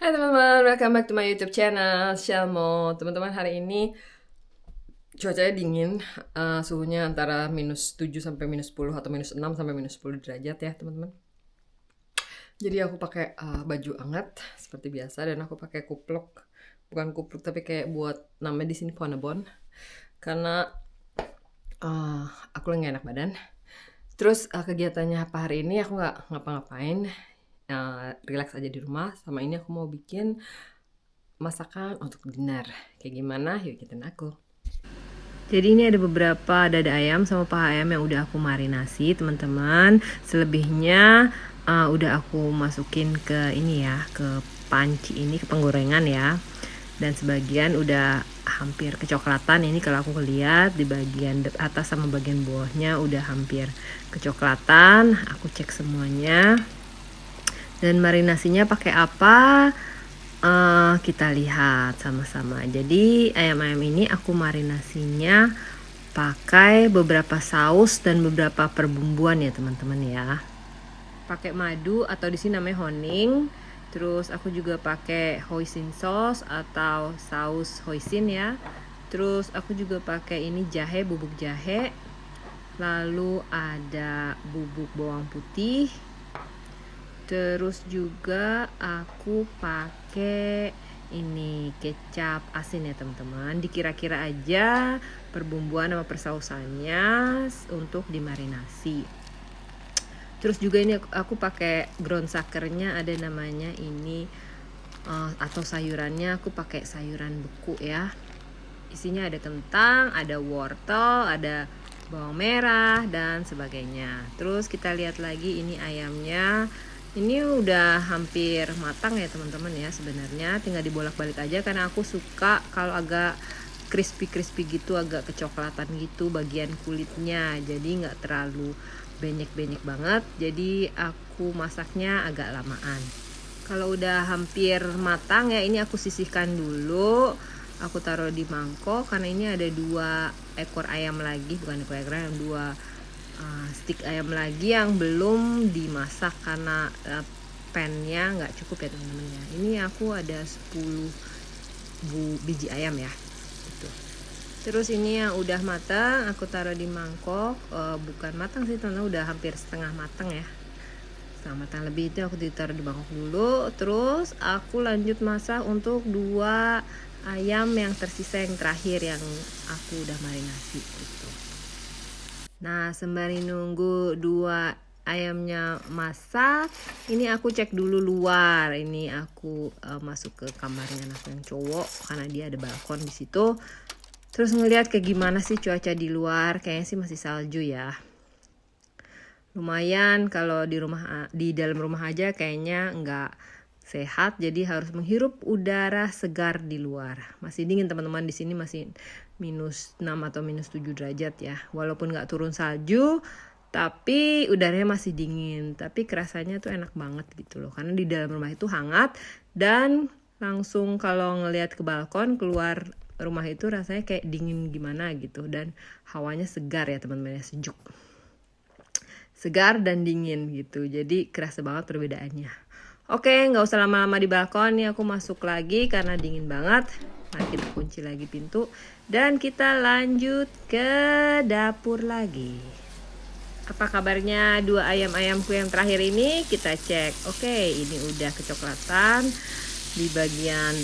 Hai teman-teman, welcome back to my YouTube channel Shelmo. Teman-teman, hari ini cuacanya dingin, suhunya antara minus 7 sampai minus 10 atau minus 6 sampai minus 10 derajat ya teman-teman. Jadi aku pakai baju hangat seperti biasa dan aku pakai kupluk. Bukan kupluk tapi kayak buat namanya di sini ponebon. Karena aku lagi gak enak badan. Terus kegiatannya apa hari ini aku nggak ngapa-ngapain, relax aja di rumah. Sama ini aku mau bikin masakan untuk dinner. Kayak gimana? Yuk ikutin aku. Jadi ini ada beberapa dada ayam sama paha ayam yang udah aku marinasi teman-teman. Selebihnya udah aku masukin ke ini ya, ke panci ini, ke penggorengan ya. Dan sebagian udah hampir kecoklatan. Ini kalau aku lihat di bagian atas sama bagian bawahnya udah hampir kecoklatan. Aku cek semuanya. Dan marinasinya pakai apa? Kita lihat sama-sama. Jadi ayam-ayam ini aku marinasinya pakai beberapa saus dan beberapa perbumbuan ya teman-teman ya. Pakai madu atau di sini namanya honing. Terus aku juga pakai hoisin sauce atau saus hoisin ya. Terus aku juga pakai ini jahe, bubuk jahe. Lalu ada bubuk bawang putih. Terus juga aku pakai ini kecap asin ya teman-teman. Dikira-kira aja perbumbuan sama persausannya untuk dimarinasi. Terus juga ini aku pakai ground suckernya, ada namanya ini atau sayurannya aku pakai sayuran beku ya. Isinya ada kentang, ada wortel, ada bawang merah dan sebagainya. Terus kita lihat lagi ini ayamnya. Ini udah hampir matang ya teman-teman ya sebenarnya. Tinggal dibolak-balik aja karena aku suka kalau agak crispy gitu, agak kecoklatan gitu bagian kulitnya. Jadi nggak terlalu benyek-benyek banget. Jadi aku masaknya agak lamaan. Kalau udah hampir matang ya, ini aku sisihkan dulu. Aku taruh di mangkok karena ini ada 2 ekor ayam lagi, bukan ekor ayam, 2 stick ayam lagi yang belum dimasak karena pannya nggak cukup ya teman-teman ya. Ini aku ada 10 biji ayam ya. Gitu. Terus ini yang udah matang aku taruh di mangkok, bukan matang sih teman-teman, udah hampir setengah matang ya. Setengah matang lebih itu aku ditaruh di mangkok dulu. Terus aku lanjut masak untuk 2 ayam yang tersisa yang terakhir yang aku udah marinasi gitu. Nah, sembari nunggu 2 ayamnya masak, ini aku cek dulu luar. Ini aku masuk ke kamarnya anak yang cowok karena dia ada balkon di situ. Terus ngelihat kayak gimana sih cuaca di luar, kayaknya sih masih salju ya. Lumayan kalau di dalam rumah aja kayaknya nggak sehat, jadi harus menghirup udara segar di luar. Masih dingin teman-teman, di sini masih minus 6 atau minus 7 derajat ya. Walaupun nggak turun salju, tapi udaranya masih dingin. Tapi kerasanya tuh enak banget gitu loh, karena di dalam rumah itu hangat dan langsung kalau ngelihat ke balkon keluar rumah itu rasanya kayak dingin gimana gitu, dan hawanya segar ya teman-teman ya, sejuk. Segar dan dingin gitu, jadi kerasa banget perbedaannya. Oke, nggak usah lama-lama di balkon, nih aku masuk lagi karena dingin banget. Mari kita kunci lagi pintu dan kita lanjut ke dapur lagi. Apa kabarnya 2 ayam-ayamku yang terakhir ini? Kita cek. Oke, ini udah kecoklatan di bagian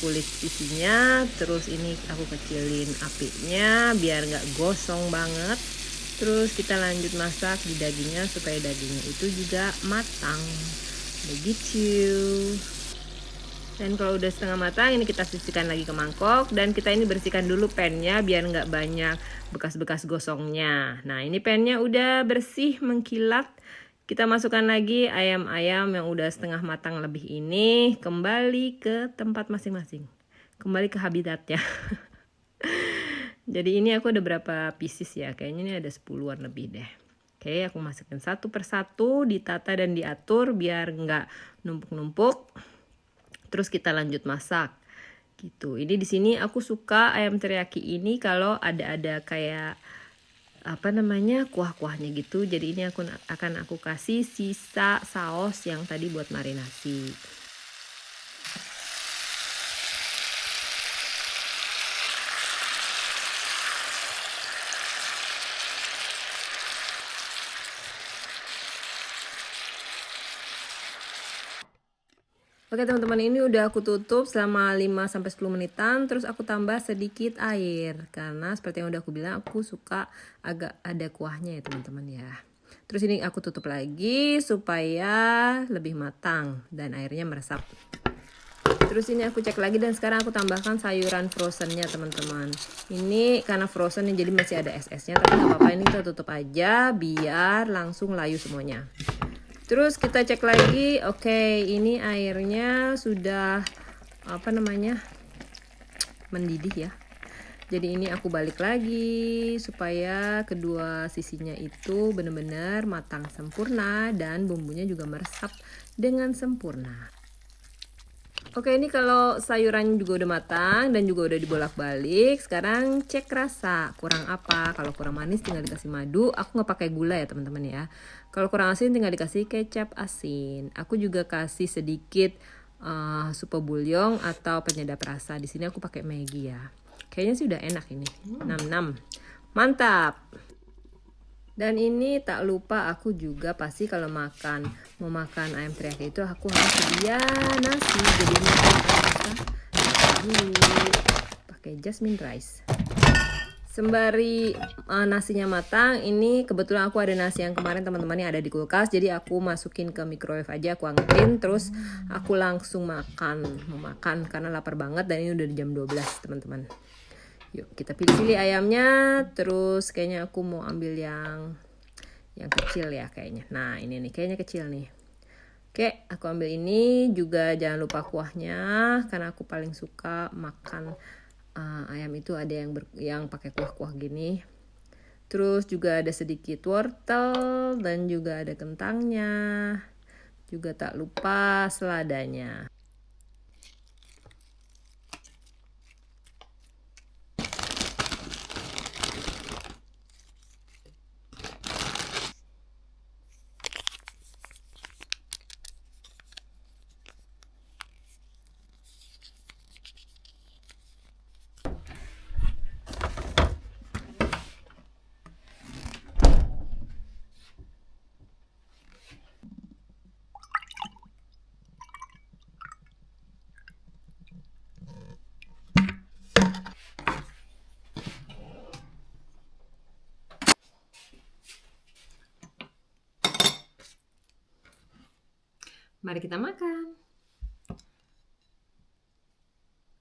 kulit isinya. Terus ini aku kecilin apinya biar nggak gosong banget. Terus kita lanjut masak di dagingnya supaya dagingnya itu juga matang. Begitu. Dan kalau udah setengah matang, ini kita sisihkan lagi ke mangkok. Dan kita ini bersihkan dulu pannya biar nggak banyak bekas-bekas gosongnya. Nah, ini pannya udah bersih mengkilat. Kita masukkan lagi ayam-ayam yang udah setengah matang lebih ini kembali ke tempat masing-masing. Kembali ke habitatnya. Jadi ini aku ada berapa pieces ya, kayaknya ini ada 10-an lebih deh. Oke, aku masukin satu persatu, ditata dan diatur biar nggak numpuk-numpuk. Terus kita lanjut masak gitu. Ini di sini aku suka ayam teriyaki ini kalau ada kayak apa namanya, kuah-kuahnya gitu. Jadi ini akan aku kasih sisa saus yang tadi buat marinasi. Oke teman-teman, ini udah aku tutup selama 5-10 menitan. Terus aku tambah sedikit air, karena seperti yang udah aku bilang, aku suka agak ada kuahnya ya teman-teman ya. Terus ini aku tutup lagi supaya lebih matang dan airnya meresap. Terus ini aku cek lagi dan sekarang aku tambahkan sayuran frozennya teman-teman. Ini karena frozen jadi masih ada es-esnya, tapi nggak apa-apa, ini kita tutup aja biar langsung layu semuanya. Terus kita cek lagi, oke, ini airnya sudah mendidih ya. Jadi ini aku balik lagi supaya kedua sisinya itu benar-benar matang sempurna dan bumbunya juga meresap dengan sempurna. Oke, ini kalau sayuran juga udah matang dan juga udah dibolak-balik. Sekarang cek rasa, kurang apa. Kalau kurang manis tinggal dikasih madu. Aku nggak pakai gula ya teman-teman ya. Kalau kurang asin tinggal dikasih kecap asin. Aku juga kasih sedikit super bouillon atau penyedap rasa. Di sini aku pakai Maggi ya. Kayaknya sih udah enak ini. Nam-nam. Mantap. Dan ini tak lupa aku juga pasti kalau mau makan ayam teriyaki itu aku harus sedia nasi. Jadi ini pakai jasmine rice. Sembari nasinya matang, ini kebetulan aku ada nasi yang kemarin teman-teman yang ada di kulkas, jadi aku masukin ke microwave aja, aku angetin, terus aku langsung mau makan karena lapar banget dan ini udah di jam 12 teman-teman. Yuk kita pilih-pilih ayamnya. Terus kayaknya aku mau ambil yang kecil ya kayaknya. Nah ini nih kayaknya kecil nih. Oke, aku ambil ini. Juga jangan lupa kuahnya, karena aku paling suka makan ayam itu ada yang pakai kuah-kuah gini. Terus juga ada sedikit wortel dan juga ada kentangnya. Juga tak lupa seladanya. Mari kita makan.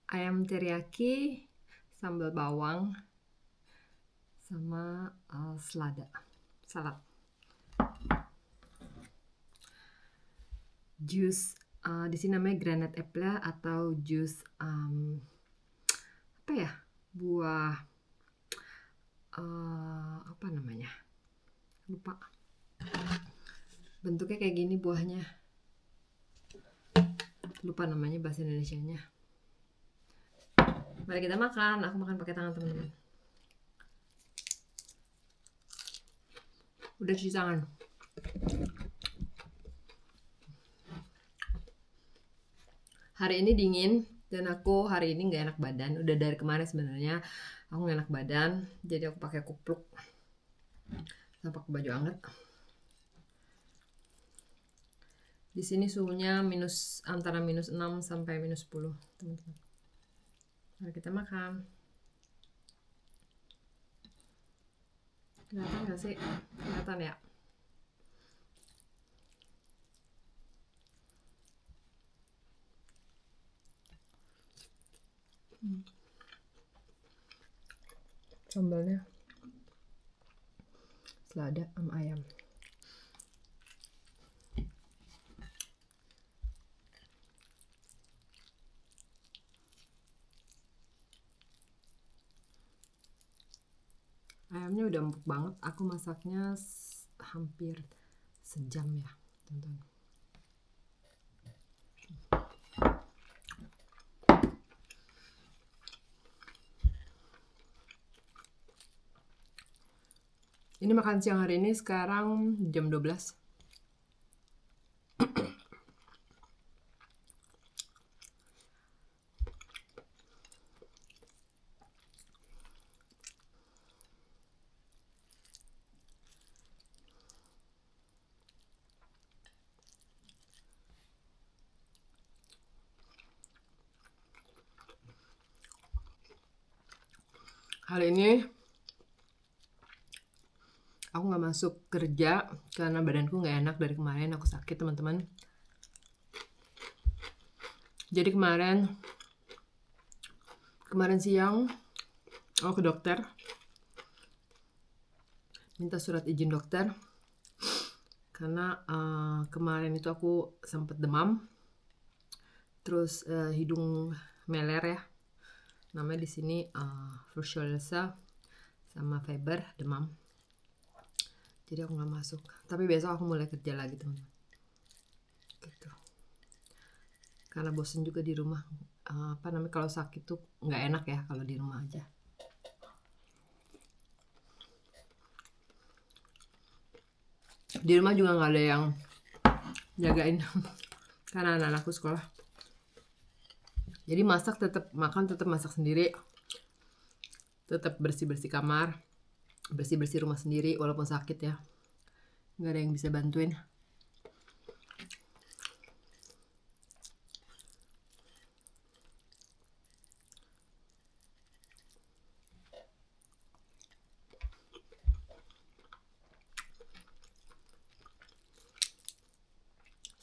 Ayam teriyaki, sambal bawang, sama salad. Jus di sini namanya granat apple atau jus buah apa namanya? Lupa. Bentuknya kayak gini buahnya. Lupa namanya bahasa Indonesianya. Mari kita makan. Aku makan pakai tangan teman-teman. Udah cuci tangan. Hari ini dingin dan aku hari ini nggak enak badan. Udah dari kemarin sebenarnya aku nggak enak badan, jadi aku pakai kupluk sama pakai baju hangat. Di sini suhunya antara -6 sampai -10, teman-teman. Mari kita makan. Kelihatan nggak sih? Kelihatan ya? Sambalnya selada sama ayam. Ayamnya udah empuk banget. Aku masaknya hampir sejam ya, teman-teman. Ini makan siang hari ini sekarang jam 12. Hari ini aku nggak masuk kerja karena badanku nggak enak dari kemarin. Aku sakit, teman-teman. Jadi kemarin siang aku ke dokter, minta surat izin dokter karena kemarin itu aku sempet demam, terus hidung meler ya. Namanya di sini brucellosa sama feber, demam. Jadi aku nggak masuk. Tapi besok aku mulai kerja lagi, teman-teman. Gitu. Karena bosen juga di rumah. Kalau sakit tuh nggak enak ya kalau di rumah aja. Di rumah juga nggak ada yang jagain karena anak-anakku sekolah. Jadi makan tetap masak sendiri, tetap bersih-bersih kamar, bersih-bersih rumah sendiri walaupun sakit ya. Nggak ada yang bisa bantuin.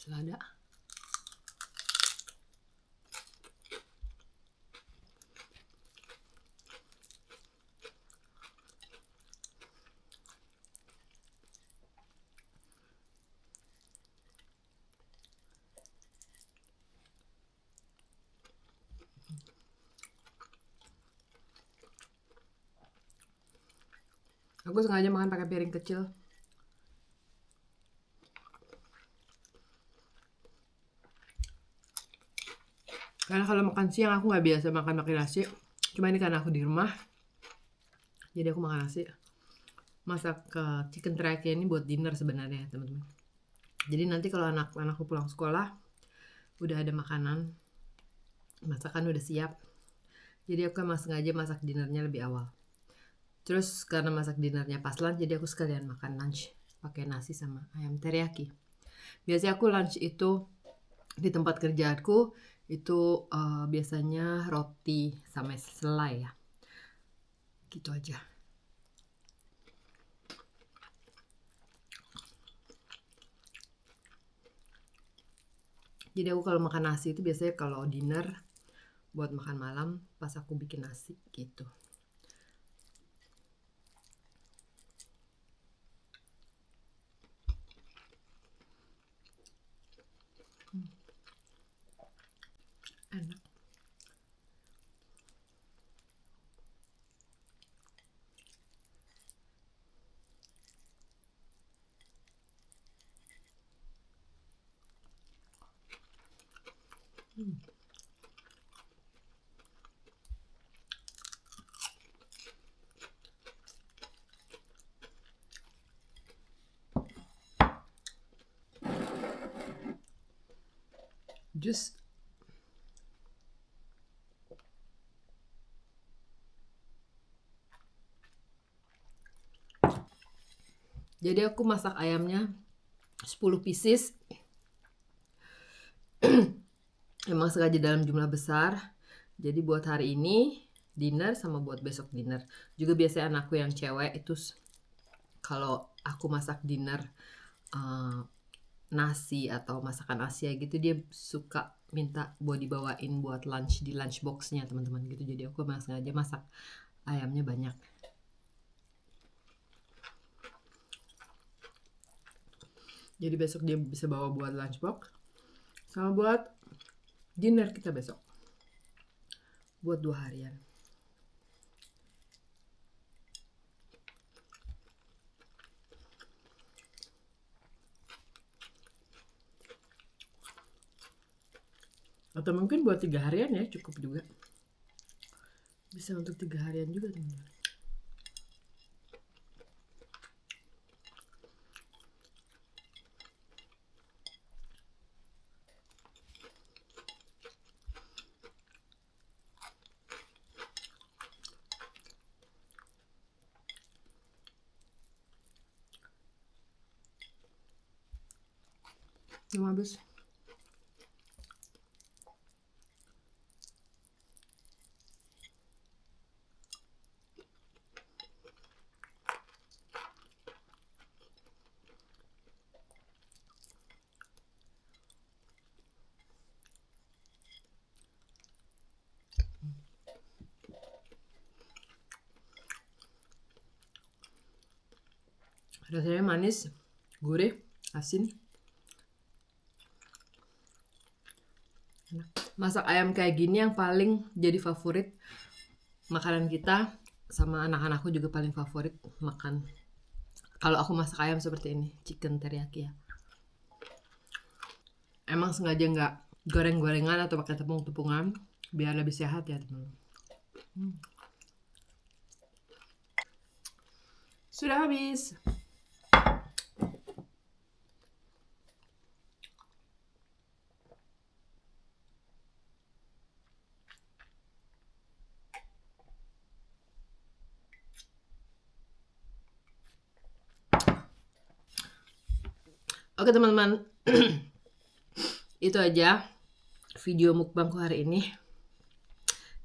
Selada. Aku sengaja makan pakai piring kecil. Karena kalau makan siang aku nggak biasa makan pakai nasi. Cuma ini karena aku di rumah, jadi aku makan nasi. Masak chicken teriyaki ini buat dinner sebenarnya, teman-teman. Jadi nanti kalau anak-anakku pulang sekolah, udah ada makanan, masakan udah siap. Jadi aku sengaja masak dinernya lebih awal. Terus karena masak dinernya pas lunch, jadi aku sekalian makan lunch pakai nasi sama ayam teriyaki. Biasanya aku lunch itu di tempat kerjaanku itu biasanya roti sama selai ya. Gitu aja. Jadi aku kalau makan nasi itu biasanya kalau dinner buat makan malam pas aku bikin nasi gitu. Enak. Jus. Jadi aku masak ayamnya 10 pieces. Emang sengaja dalam jumlah besar. Jadi buat hari ini dinner sama buat besok dinner. Juga biasanya anakku yang cewek itu kalau aku masak dinner nasi atau masakan Asia gitu, dia suka minta buat dibawain buat lunch di lunch boxnya, teman-teman gitu. Jadi aku memang sengaja masak ayamnya banyak. Jadi besok dia bisa bawa buat lunchbox sama buat dinner kita besok. Buat 2 harian. Atau mungkin buat 3 harian ya, cukup juga. Bisa untuk 3 harian juga, teman-teman. Belum habis. Rasanya manis, gurih, asin. Masak ayam kayak gini yang paling jadi favorit makanan kita, sama anak-anakku juga paling favorit makan. Kalau aku masak ayam seperti ini, chicken teriyaki ya. Emang sengaja nggak goreng-gorengan atau pakai tepung-tepungan biar lebih sehat ya teman-teman. Sudah habis. Oke teman-teman, itu aja video mukbangku hari ini.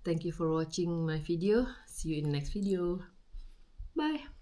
Thank you for watching my video. See you in the next video. Bye.